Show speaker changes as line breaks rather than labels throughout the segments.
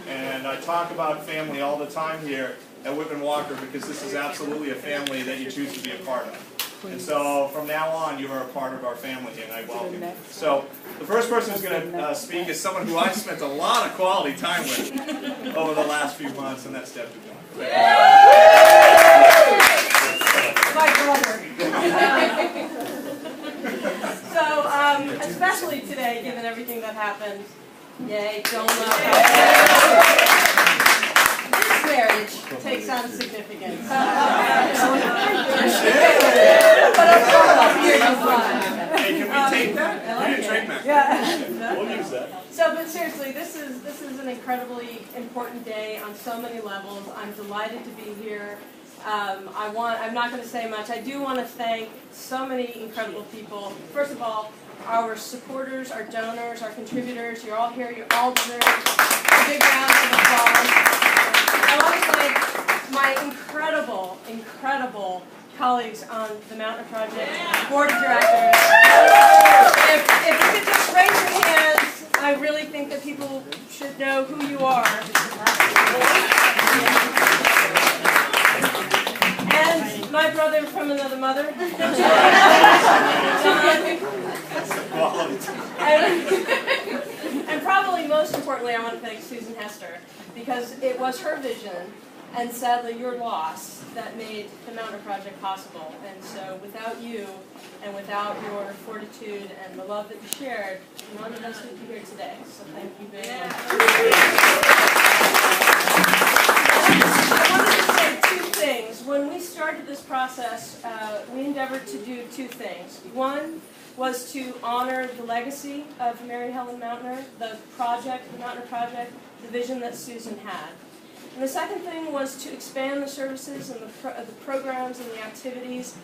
And I talk about family all the time here at Whitman Walker because this is absolutely a family that you choose to be a part of. And so from now on, you are a part of our family, and I welcome you. So the first person who's going to speak is someone who I've spent a lot of quality time with over the last few months, and that's Deb Dubois.
My brother. So, especially today, given everything that happened, yay, don't love. This marriage takes on significance. But of course, here you fly.
Hey, can we take that? We didn't trademark.
Yeah.
We'll use that.
So, but seriously, this is an incredibly important day on so many levels. I'm delighted to be here. I'm not going to say much. I do want to thank so many incredible people. First of all, our supporters, our donors, our contributors. You're all here. You're all deserve a big round of applause. I want to thank my incredible, incredible colleagues on the Mautner Project, board of directors. If you could just raise your hands, I really think that people should know who you are. And my brother from another mother, and probably most importantly, I want to thank Susan Hester, because it was her vision, and sadly your loss, that made the Mautner Project possible. And so without you, and without your fortitude and the love that you shared, none of us would be here today. So thank you very much. I wanted to say two things. When we started this process, we endeavored to do two things. One was to honor the legacy of Mary Helen Mautner, the project, the Mautner Project, the vision that Susan had. And the second thing was to expand the services and the programs and the activities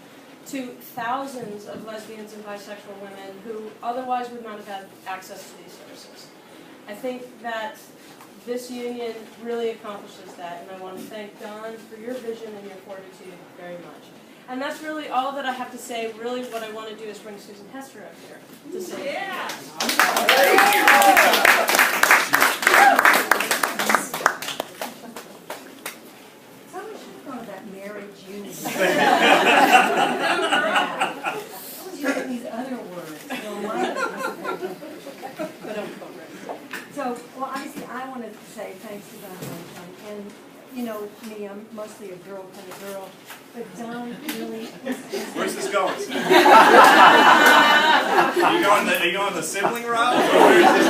to thousands of lesbians and bisexual women who otherwise would not have had access to these services. I think that this union really accomplishes that, and I want to thank Don for your vision and your fortitude very much. And that's really all that I have to say. Really what I want to do is bring Susan Hester up here to say. Yeah.
Someone should have thought of that marriage union. I was using these other words. So, well, obviously, I wanted to say thanks to Don. And, you know, me, I'm mostly a girl kind of girl. But Don really...
Where's this going? Are you going the sibling route, or where's this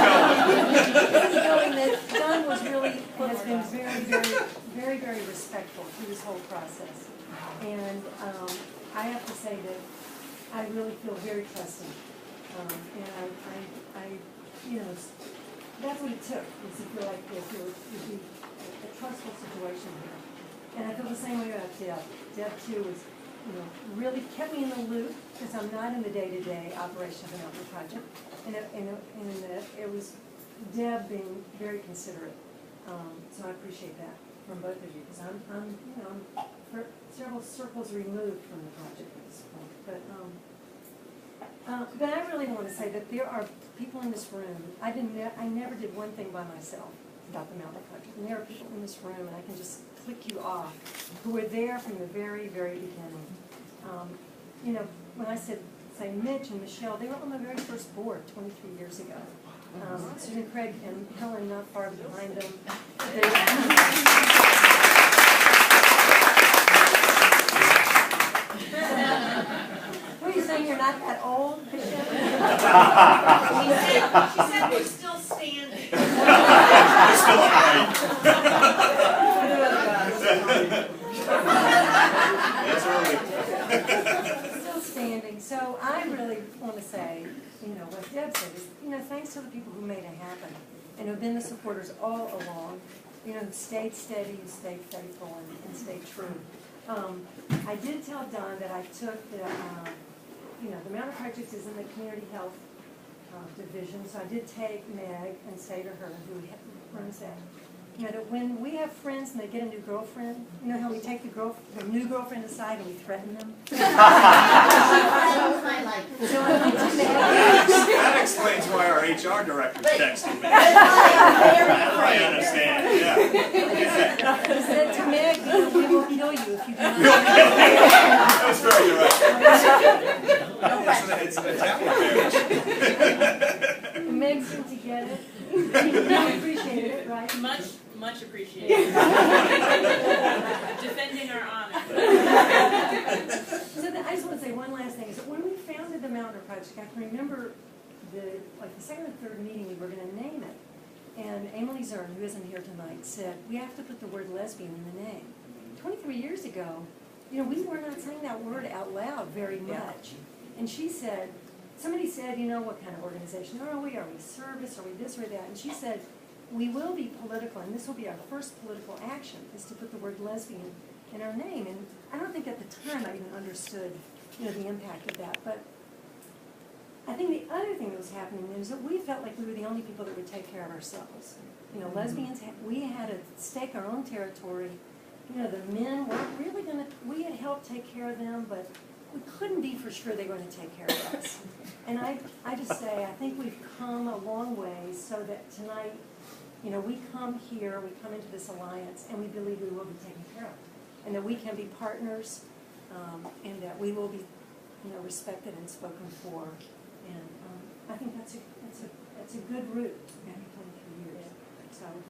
going?
Don has been very, very respectful through this whole process. And I have to say that I really feel very trusting. And I you know, that's what it took, was to feel like this would be a trustful situation here. And I feel the same way about Deb. Deb, too, was, you know, really kept me in the loop, because I'm not in the day-to-day operation of the Mautner Project. And it was Deb being very considerate. So I appreciate that from both of you, because I'm several circles removed from the project at this point. But I really want to say that there are people in this room. I never did one thing by myself about the Mautner Project. And there are people in this room, and I can just click you off, who were there from the very, very beginning. You know, when I say Mitch and Michelle, they were on the very first board 23 years ago. Susan, Craig, and Helen not far behind them. What are you saying? You're not that old?
She said we're still standing.
We're still upright. That's early.
Still standing. So I really want to say, you know, what Deb said is, you know, thanks to the people who made it happen and who've been the supporters all along, you know, who stayed steady, who stayed faithful, and stayed true. I did tell Don that I took the, you know, the Mautner Project is in the community health division, so I did take Meg and say to her, who runs that, you know, that when we have friends and they get a new girlfriend, you know how we take the new girlfriend aside and we threaten them?
That explains why our HR director texted me. I understand, yeah.
you if you do not.
That was very direct. It's an Italian marriage.
Meg seemed to get it. You appreciated it, right?
Much appreciated. Defending our honor.
So I just want to say one last thing, is that when we founded the Mautner Project, I can remember the second or third meeting we were going to name it. And Emily Zern, who isn't here tonight, said, we have to put the word lesbian in the name. 23 years ago, we were not saying that word out loud very much. And she said, somebody said, what kind of organization are we? Are we service? Are we this or that? And she said, we will be political, and this will be our first political action, is to put the word lesbian in our name. And I don't think at the time I even understood, the impact of that. But I think the other thing that was happening is that we felt like we were the only people that would take care of ourselves. Lesbians, we had to stake our own territory. The men weren't really going to, we had helped take care of them, but we couldn't be for sure they were going to take care of us. And I just say, I think we've come a long way so that tonight, we come here, we come into this alliance, and we believe we will be taken care of. And that we can be partners, and that we will be, respected and spoken for. And I think that's a good route after 23 years. So.